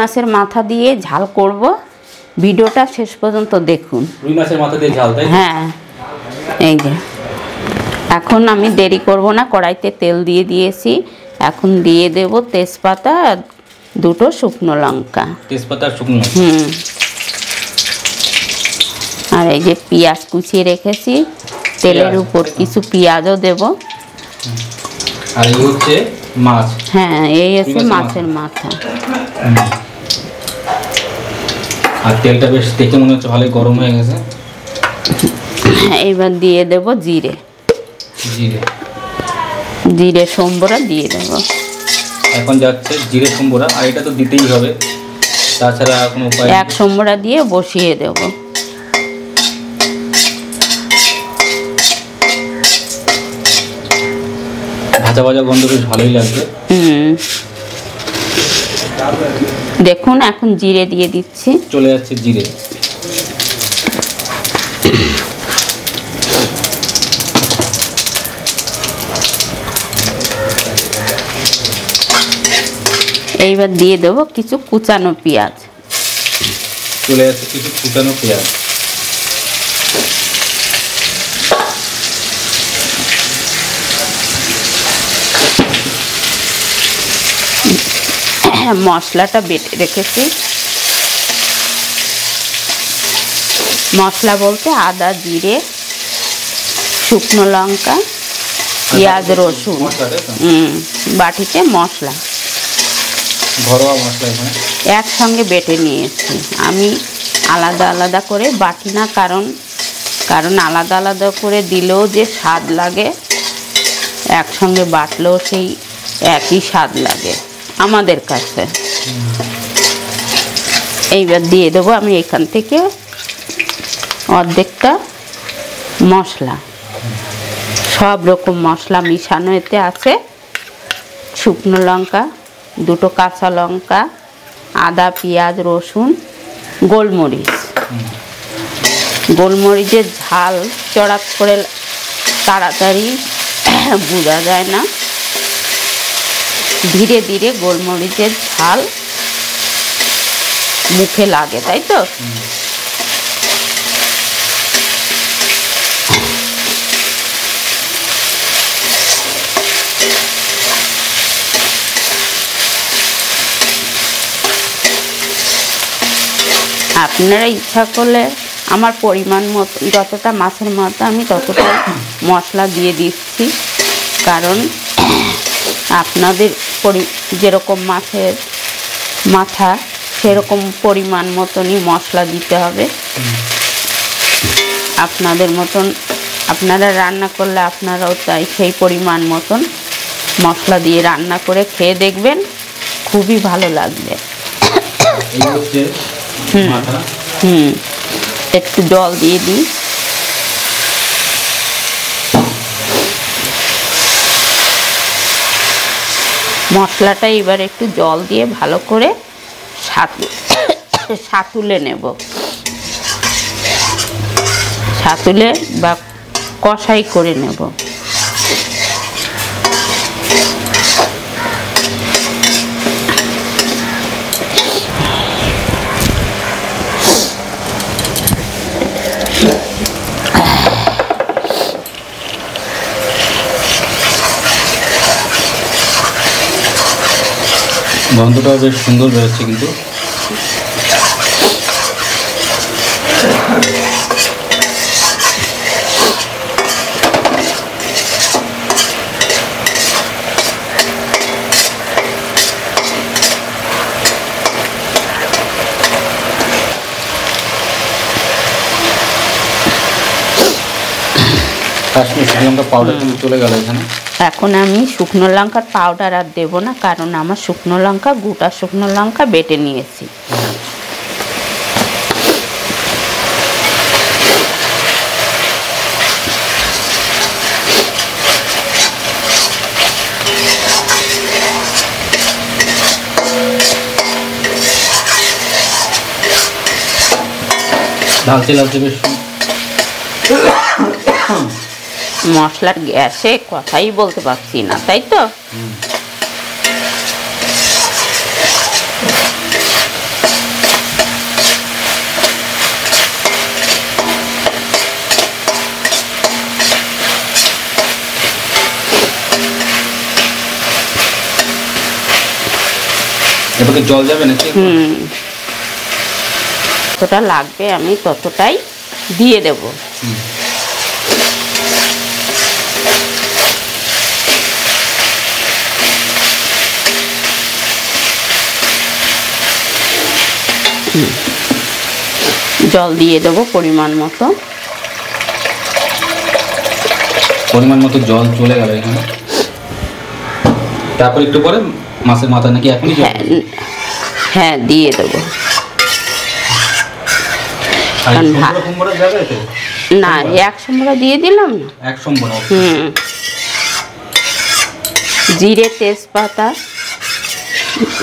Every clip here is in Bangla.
মাছের মাথা দিয়ে ঝাল করব, ভিডিওটা শেষ পর্যন্ত দেখুন। রুই মাছের মাথা দিয়ে ঝাল, তাই? হ্যাঁ, এই যে এখন আমি দেরি করব না, কড়াইতে তেল দিয়ে দিয়েছি। এখন দিয়ে দেব তেজপাতা আর দুটো শুকনো লঙ্কা। তেজপাতা আর শুকনো লঙ্কা। আর এই যে পেঁয়াজ কুচিয়ে রেখেছি, তেলের উপর কিছু পেঁয়াজও দেব। আর এই হচ্ছে মাছ। হ্যাঁ, এই হচ্ছে মাছের মাথা। আর তেলটা বেশ দেখে মনে হচ্ছে ভালোই গরম হয়ে গেছে। এবার দিয়ে দেব জিরে। জিরে, জিরে সম্বরা দিয়ে দেব। এখন যাচ্ছে জিরে সম্বরা, আর এটা তো দিতেই হবে, তাছাড়া কোনো উপায় নেই। এক সম্বরা দিয়ে বসিয়ে দেব। ভাজা ভাজা গন্ধ বেশ ভালোই লাগবে। দেখুন এখন জিরে দিয়ে দিচ্ছি। চলে যাচ্ছে জিরে। এইবার দিয়ে দেব কিছু কুচানো পেঁয়াজ। চলে যাচ্ছে কিছু কুচানো পেঁয়াজ। মশলাটা বেটে রেখেছি। মশলা বলতে আদা, জিরে, শুকনো লঙ্কা, পেঁয়াজ, রসুন, বাটিতে মশলা, ঘরোয়া মশলা এখানে একসঙ্গে বেটে নিয়েছি। আমি আলাদা আলাদা করে বাটি না, কারণ আলাদা আলাদা করে দিলেও যে স্বাদ লাগে, একসঙ্গে বাটলেও সেই একই স্বাদ লাগে আমাদের কাছে। এইবার দিয়ে দেবো আমি এখান থেকে অর্ধেকটা মশলা। সব রকম মশলা মিশানো এতে আছে। শুকনো লঙ্কা, দুটো কাঁচা লঙ্কা, আদা, পেঁয়াজ, রসুন, গোলমরিচ। গোলমরিচের ঝাল চড়াত করে তাড়াতাড়ি বোঝা যায় না, ধীরে ধীরে গোলমরিচের ঝাল মুখে লাগে, তাই তো? আপনারা ইচ্ছা করলে আমার পরিমাণ মতো যতটা মাছের মতো আমি ততটা মশলা দিয়ে দিচ্ছি, কারণ আপনাদের যেরকম মাছের মাথা সেরকম পরিমাণ মতনই মশলা দিতে হবে। আপনাদের মতন আপনারা রান্না করলে আপনারাও তাই সেই পরিমাণ মতন মশলা দিয়ে রান্না করে খেয়ে দেখবেন, খুবই ভালো লাগবে। একটু জল দিয়ে দিই। মশলাটা এবার একটু জল দিয়ে ভালো করে সাঁতুলে নেব। সাঁতুলে বা কষাই করে নেব। গন্ধটাও বেশ সুন্দর বেরোচ্ছে কিন্তু। কাশ্মীরি শুকনো লঙ্কা পাউডার কিন্তু চলে গেল এখানে। এখন আমি শুকনো লঙ্কার পাউডার আর দেবো না, কারণ আমার শুকনো লঙ্কা গোটা শুকনো লঙ্কা বেটে নিয়েছি। লালচে লালচে বেশ। মশলার গ্যাসে কথাই বলতে পারছি না, তাই তো? এবারে জল যাবে নাকি? যতটা লাগবে আমি ততটাই দিয়ে দেব। জল দিয়ে দেবো পরিমাণ মতো। পরিমাণ মতো জল চলে গেল এখানে। তারপর একটু পরে মাছের মাথা নাকি এখনই? হ্যাঁ দিয়ে দেবো। না এক সম্বরা দিয়ে দিলাম না। এক সম্বরা। জিরে তেজপাতা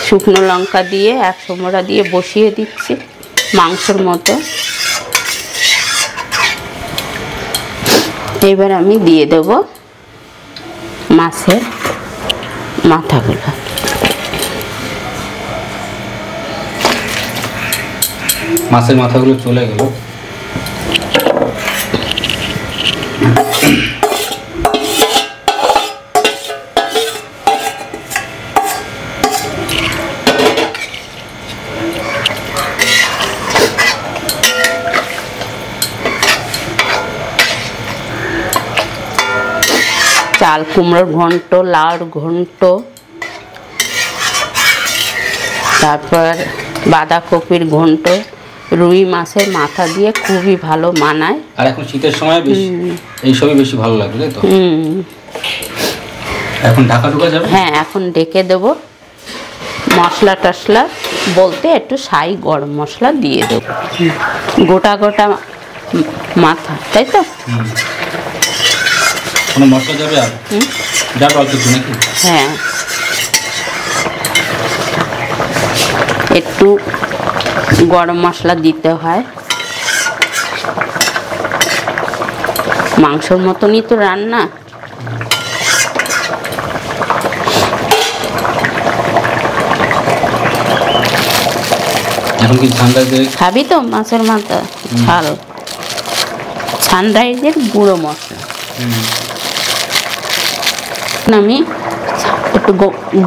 শুকনো লঙ্কা দিয়ে এক সম্বরা দিয়ে বসিয়ে দিচ্ছি মাংসর মতো। এবার আমি দিয়ে দেব মাছের মাথাগুলো। মাছের মাথাগুলো চলে গেল। চাল কুমড়োর ঘন্ট, লাউর ঘন্ট, তারপর বাঁধাকপির ঘন্ট, রুই মাছের মাথা দিয়ে খুবই ভালো মানায়। আর এখন শীতের সময় এইসবই বেশি ভালো লাগবে, তাই তো? এখন ঢাকা ঢোকা যাবে? হ্যাঁ এখন ডেকে দেব। মশলা টশলা বলতে একটু ছাই গরম মশলা দিয়ে দেব। গোটা গোটা মাথা, তাই তো? কোনো মশলা যাবে? আর যাবে অল্প একটু নাকি? হ্যাঁ একটু গরম মশলা দিতে হয়। মাংসর মতনই তো রান্না। এখন কি সানরাইজের খাবি তো মাছের মাথা ঝাল? সানরাইজের গুঁড়ো মশলা আমি একটু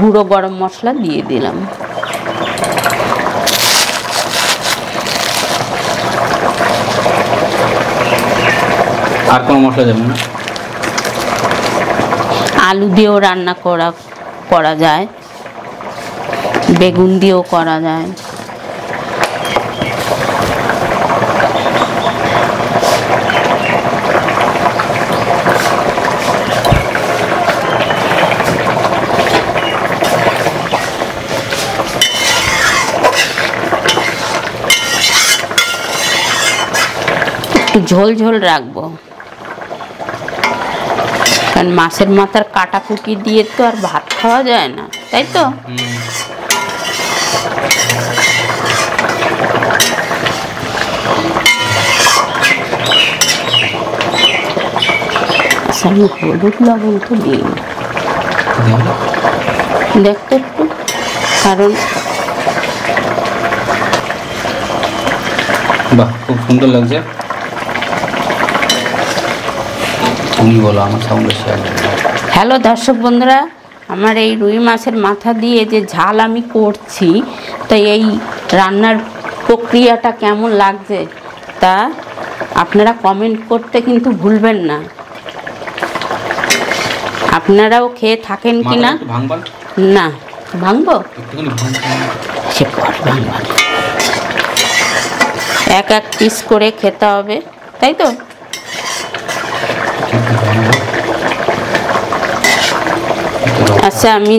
গুঁড়ো গরম মশলা দিয়ে দিলাম। আর কোনো মশলা যাবে না? আলু দিয়েও রান্না করা যায়, বেগুন দিয়েও করা যায়। একটু ঝোল ঝোল রাখবো, কারণ মাছের মাথার কাটাকুটি দিয়ে তো আর ভাত খাওয়া যায় না, তাই তো? আমি হলুদ লবণ তো দিই দেখতে একটু, কারণ বাহ খুব সুন্দর লাগছে। তুমি বলো, আমার সাউন্ড শেয়ার। হ্যালো দর্শক বন্ধুরা, আমার এই রুই মাছের মাথা দিয়ে যে ঝাল আমি করছি, তো এই রান্নার প্রক্রিয়াটা কেমন লাগছে তা আপনারা কমেন্ট করতে কিন্তু ভুলবেন না। আপনারাও খেয়ে থাকেন কি না? না ভাঙবো, সে পর ভাঙবো। এক এক পিস করে খেতে হবে, তাই তো? আচ্ছা আমি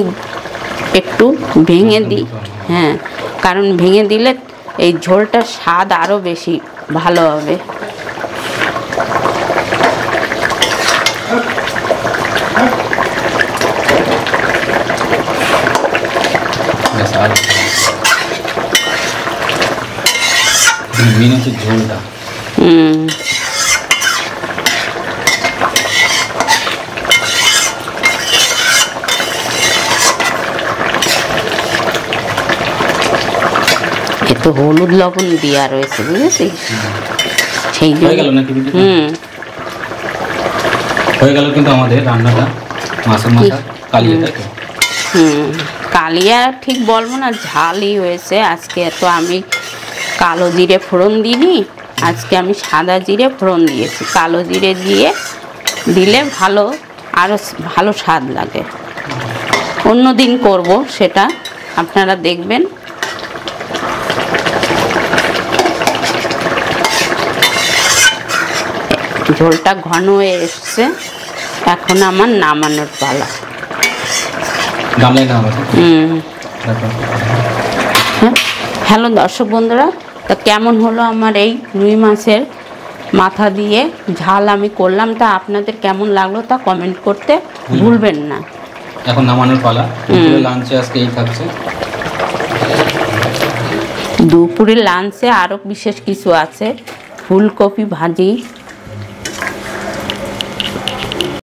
একটু ভেঙে দিই, হ্যাঁ, কারণ ভেঙে দিলে এই ঝোলটার স্বাদ আরও বেশি ভালো হবে। ঝোলটা তো হলুদ লবণ দেওয়া রয়েছে, বুঝেছিস? সেই হয়ে গেল নাকি? হয়ে গেল কিন্তু আমাদের রান্নাটা মাছের মাথা কালিয়ে, তাই তো? কালিয়া ঠিক বলবো না, ঝালই হয়েছে। আজকে তো আমি কালো জিরে ফোড়ন দিইনি, আজকে আমি সাদা জিরে ফোড়ন দিয়েছি। কালো জিরে দিলে আরও ভালো স্বাদ লাগে। অন্য দিন করব সেটা, আপনারা দেখবেন। ঝোলটা ঘন হয়ে এসছে, এখন আমার নামানোর পালা। হ্যালো দর্শক বন্ধুরা, তা কেমন হলো আমার এই রুই মাছের মাথা দিয়ে ঝাল আমি করলাম, তা আপনাদের কেমন লাগলো তা কমেন্ট করতে ভুলবেন না। এখন নামানোর পালা। লাঞ্চে আজকে এই থাকছে। দুপুরের লাঞ্চে আরও বিশেষ কিছু আছে, ফুলকপি ভাজি,